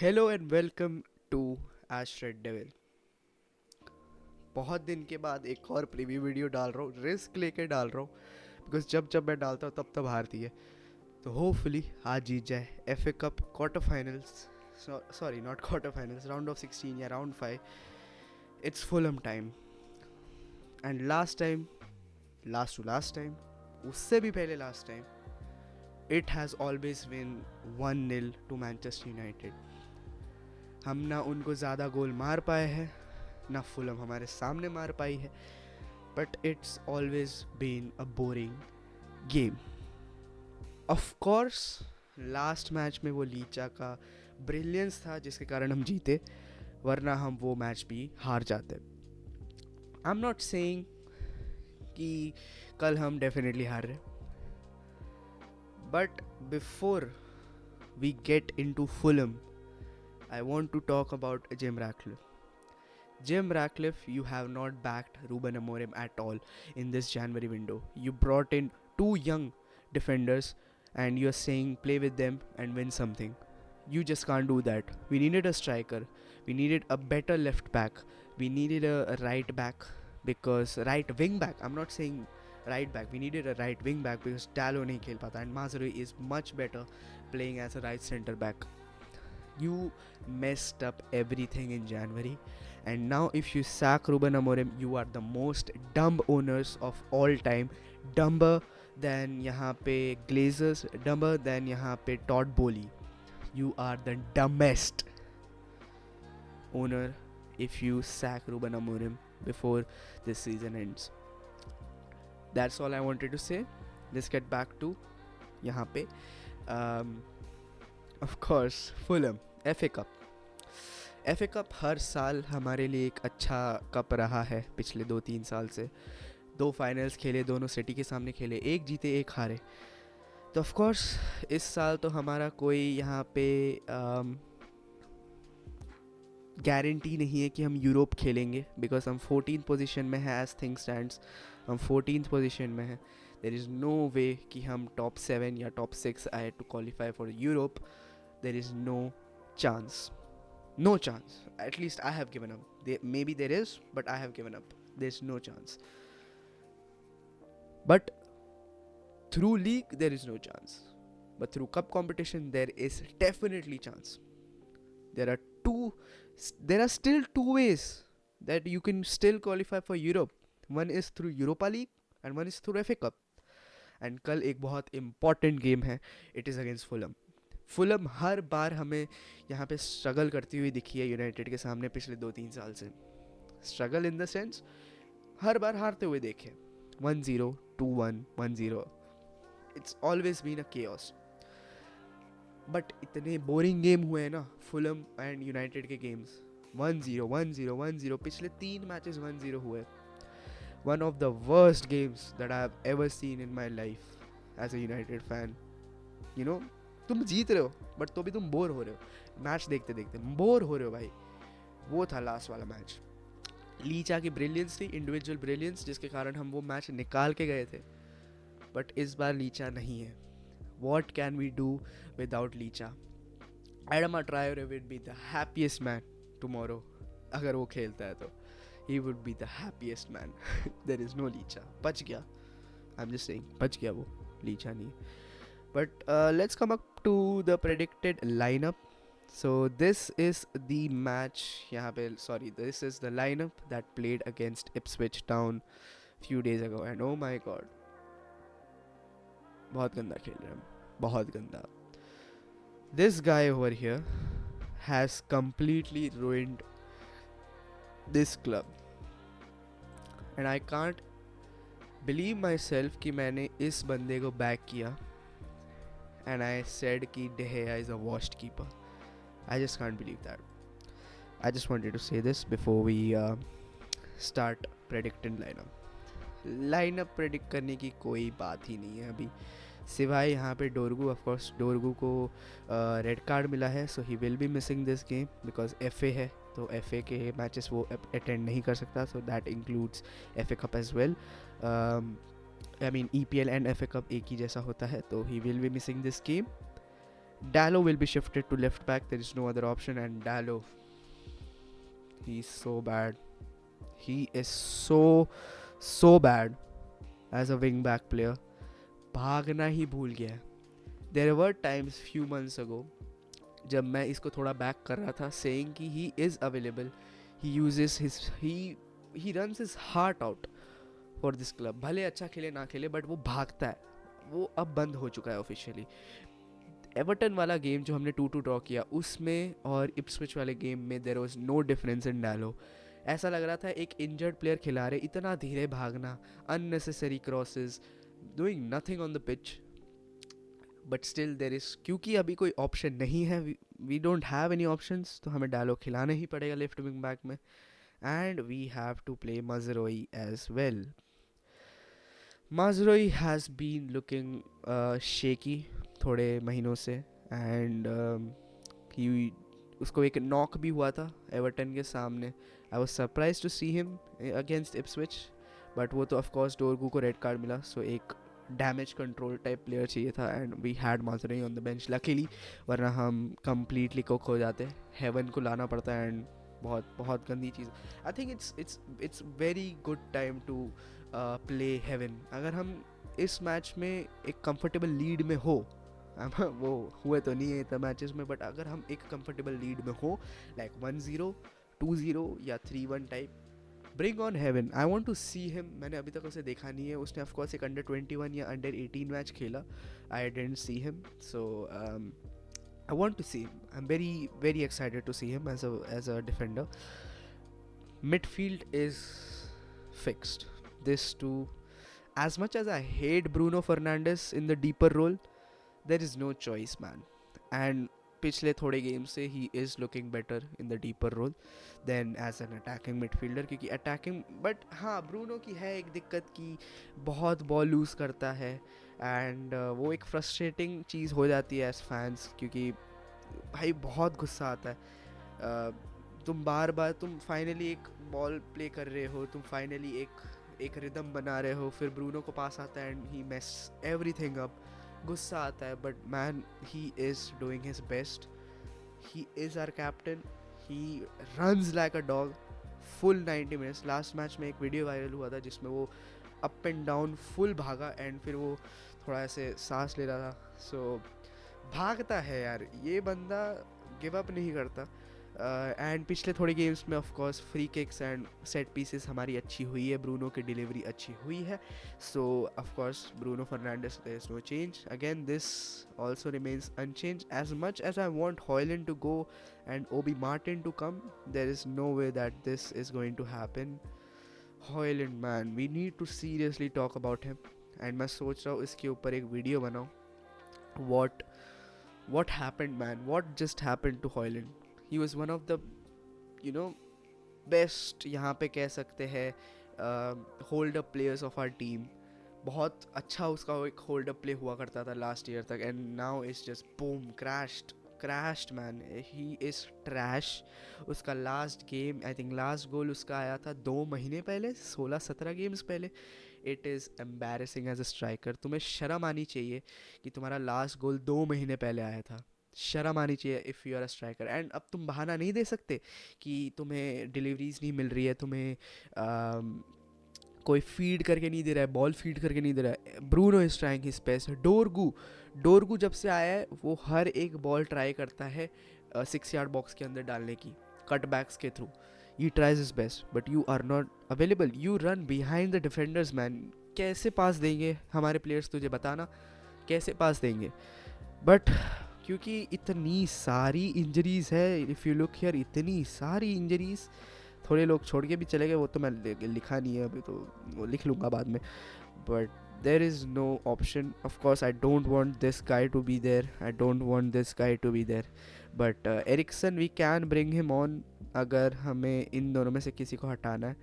Hello and welcome to Ash Red Devil. बहुत दिन के बाद एक और प्रीव्यू वीडियो डाल रहा हूँ, रिस्क लेके डाल रहा हूँ बिकॉज जब जब मैं डालता हूँ तब हारती है। तो होपफुली आज जीत जाए F A cup quarter finals, sorry not quarter finals, round of 16 या round 5। It's Fulham time and last time उससे भी पहले last time it has always been 1-0 to Manchester United. हम ना उनको ज़्यादा गोल मार पाए हैं, ना फुलम हमारे सामने मार पाई है, but it's always been a boring game. Of course last match में वो लीचा का ब्रिलियंस था जिसके कारण हम जीते, वरना हम वो मैच भी हार जाते। आई एम नॉट सेइंग कि कल हम डेफिनेटली हार रहे, but before we get into Fulham I want to talk about Jim Ratcliffe. Jim Ratcliffe, you have not backed Ruben Amorim at all in this January window. You brought in two young defenders and you're saying play with them and win something. You just can't do that. We needed a striker. We needed a better left back. We needed a right back because right wing back. I'm not saying right back. We needed a right wing back because Dalot nahi khel pata and Mazraoui is much better playing as a right center back. You messed up everything in January, and now if you sack Ruben Amorim, you are the most dumb owners of all time. Dumber than यहाँ पे Glazers, dumber than यहाँ पे Todd Bowley. You are the dumbest owner if you sack Ruben Amorim before this season ends. That's all I wanted to say. Let's get back to यहाँ पे of course Fulham FA Cup. FA cup हर साल हमारे लिए एक अच्छा cup रहा है पिछले 2-3 साल से। 2 फाइनल्स खेले, दोनों सिटी के सामने खेले, एक जीते एक हारे। तो ऑफ कोर्स इस साल तो हमारा कोई यहाँ पे गारंटी नहीं है कि हम यूरोप खेलेंगे बिकॉज हम 14th पोजीशन में है एज थिंग स्टैंड्स। हम 14th पोजीशन में हैं। देयर इज़ नो वे कि हम टॉप 7 या टॉप 6 आए to qualify for Europe. There is no chance. No chance. At least I have given up. Maybe there is, but I have given up. There's no chance. But through league, there is no chance. But through cup competition, there is definitely chance. There are still two ways that you can still qualify for Europe. One is through Europa League and one is through FA Cup. And कल एक बहुत important game है. It is against Fulham. Fulham हर बार हमें यहाँ पे struggle करती हुई दिखी है यूनाइटेड के सामने पिछले 2-3 साल से। स्ट्रगल इन द सेंस हर बार हारते हुए देखे, 1-0, 2-1, 1-0। It's always been a chaos. But इतने बोरिंग गेम हुए हैं ना फुलम एंड यूनाइटेड के गेम्स। 1-0, 1-0, 1-0, पिछले 3 मैचेस 1-0 हुए। One of the worst games that I have ever seen in my life as a United fan. You know, तुम जीत रहे हो बट तो भी तुम बोर हो रहे हो, मैच देखते देखते बोर हो रहे हो भाई। वो था लास्ट वाला मैच। लीचा की ब्रिलियंस थी, इंडिविजुअल ब्रिलियंस, जिसके कारण हम वो मैच निकाल के गए थे। बट इस बार लीचा नहीं है। What can we do without Licha? Adama Traore will be the happiest man tomorrow. अगर वो खेलता है तो he would be the happiest man. There is no Licha. बच गया, आई एम जस्ट सेइंग, बच गया वो, लीचा नहीं। But let's come up to the predicted lineup. So this is the match. This is the lineup that played against Ipswich Town few days ago. And oh my god, बहुत गंदा खेल रहे हैं, बहुत गंदा. This guy over here has completely ruined this club, and I can't believe myself कि मैंने इस बंदे को बैक किया. And I said कि De Gea is a washed keeper. I just can't believe that. I just wanted to say this before we start predicting lineup. Lineup predict करने की कोई बात ही नहीं है अभी, सिवाय यहाँ पे डोरगू। ऑफ कोर्स डोरगू को रेड कार्ड मिला है, so he will be missing this game because FA है, तो FA के मैचेस वो अटेंड नहीं कर सकता, so that includes FA cup as well. I mean EPL and FA Cup एक ही जैसा होता है, तो he will be missing this game. Dallo will be shifted to left back. There is no other option. And Dallo, he's so bad. He is so bad as a wing back player. भागना ही भूल गया है. There were times few months ago जब मैं इसको थोड़ा back कर रहा था, saying कि he is available, he runs his heart out for this club. भले अच्छा खेले ना खेले, बट वो भागता है. वो अब बंद हो चुका है ऑफिशियली. एवर्टन वाला गेम जो हमने 2-2 ड्रॉ किया, उसमें और इप्सविच वाले गेम में there was no difference in Dalot. ऐसा लग रहा था एक इंजर्ड प्लेयर खिला रहे, इतना धीरे भागना, unnecessary crosses, doing nothing on the pitch. But still there is, क्योंकि अभी कोई ऑप्शन नहीं है, we don't have any options, तो हमें डालो खिलाना ही पड़ेगा लेफ्ट विंग बैक में. And we have to play Mazraoui as well. Mazraoui has been looking shaky थोड़े महीनों से. एंड उसको एक नॉक भी हुआ था एवर्टन के सामने. I was surprise to see him against Ipswich, but वो तो ऑफकोर्स डोरगू को रेड कार्ड मिला, सो एक डैमेज कंट्रोल टाइप प्लेयर चाहिए था. And we had Mazraoui on the bench luckily, वरना हम कम्प्लीटली कुक हो जाते. हेवन को लाना पड़ता है, एंड बहुत बहुत गंदी चीज़. I think it's very good time to play Heaven. अगर हम इस मैच में एक कंफर्टेबल लीड में हो, वो हुए तो नहीं है इतना मैचेस में, बट अगर हम एक कंफर्टेबल लीड में हो, लाइक 1-0, 2-0 या 3-1 type, bring on Heaven. I want to see him. मैंने अभी तक उसे देखा नहीं है. उसने ऑफकोर्स एक अंडर-21 या अंडर-18 मैच खेला. I didn't see him, so I want to see him. I'm very, very excited to see him as a defender. Midfield is fixed. This too. As much as I hate Bruno Fernandes in the deeper role, there is no choice, man. And पिछले थोड़े game से he is looking better in the deeper role than as an attacking midfielder. क्योंकि attacking, but हाँ, Bruno की है एक दिक्कत कि बहुत बॉल लूज़ करता है. एंड वो एक फ्रस्ट्रेटिंग चीज़ हो जाती है एज फैंस, क्योंकि भाई बहुत गुस्सा आता है. तुम बार बार तुम फाइनली एक बॉल प्ले कर रहे हो, तुम फाइनली एक रिदम बना रहे हो, फिर ब्रूनो को पास आता है and he mess everything up. गुस्सा आता है, but man, he is doing his best. He is our captain. He runs like a dog full 90 minutes. Last match में एक वीडियो वायरल हुआ था जिसमें वो अप एंड डाउन फुल भागा, एंड फिर वो थोड़ा ऐसे सांस ले रहा था. सो भागता है यार ये बंदा, गिव अप नहीं करता. एंड पिछले थोड़े गेम्स में of course free kicks and set pieces हमारी अच्छी हुई है, ब्रूनो की डिलीवरी अच्छी हुई है. So of course Bruno Fernandes, there is no change. Again this also remains unchange. As much as I want Hojlund to go and Obi Martin to come, there is no way that this is going to happen. Hojlund, man, we need to seriously talk about him. And मैं सोच रहा हूँ इसके ऊपर एक video बनाऊँ. What happened, man? What just happened to Hoyland? He was one of the, best, यहाँ पे कह सकते हैं, hold up players of our team. बहुत अच्छा उसका एक hold up play हुआ करता था last year तक, and now it's just boom, crashed man. He is trash. उसका last game, I think last goal उसका आया था 2 महीने पहले, 16-17 गेम्स पहले. It is embarrassing as a striker. तुम्हें शर्म आनी चाहिए कि तुम्हारा लास्ट गोल 2 महीने पहले आया था. शर्म आनी चाहिए if you are a striker. And अब तुम बहाना नहीं दे सकते कि तुम्हें डिलीवरीज नहीं मिल रही है, तुम्हें कोई फीड करके नहीं दे रहा है, बॉल फीड करके नहीं दे रहा है. Bruno is trying his best. डोरगू जब से आया है वो हर एक बॉल ट्राई करता है 6 यार्ड बॉक्स के अंदर डालने की, कटबैक्स के through. He tries his best, but you are not available. You run behind the defenders, man. कैसे पास देंगे हमारे प्लेयर्स, तुझे बताना कैसे पास देंगे. बट क्योंकि इतनी सारी इंजरीज है, इफ़ यू लुक हियर, इतनी सारी इंजरीज. थोड़े लोग छोड़ के भी चले गए, वो तो मैं लिखा नहीं है अभी, तो वो लिख लूँगा बाद में. But there is no option. Of course, I don't want this guy to be there. I don't want this guy to be there. But Eriksen, we can bring him on अगर हमें इन दोनों में से किसी को हटाना है.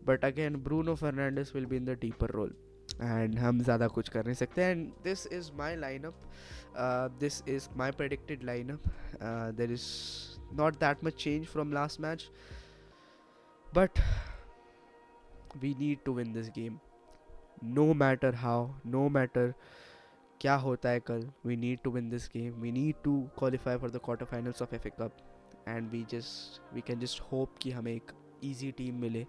But again Bruno Fernandes will be in the deeper role, and हम ज़्यादा कुछ कर नहीं सकते. And this is my lineup. This is my predicted lineup. There is not that much change from last match, but we need to win this game. No matter how, no matter क्या होता है कल. We need to win this game. We need to qualify for the quarterfinals of FA Cup. And we can just hope कि हमें एक easy team मिले.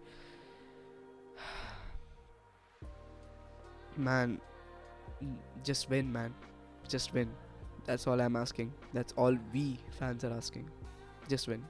Man, just win, man. Just win. That's all I'm asking. That's all we fans are asking. Just win.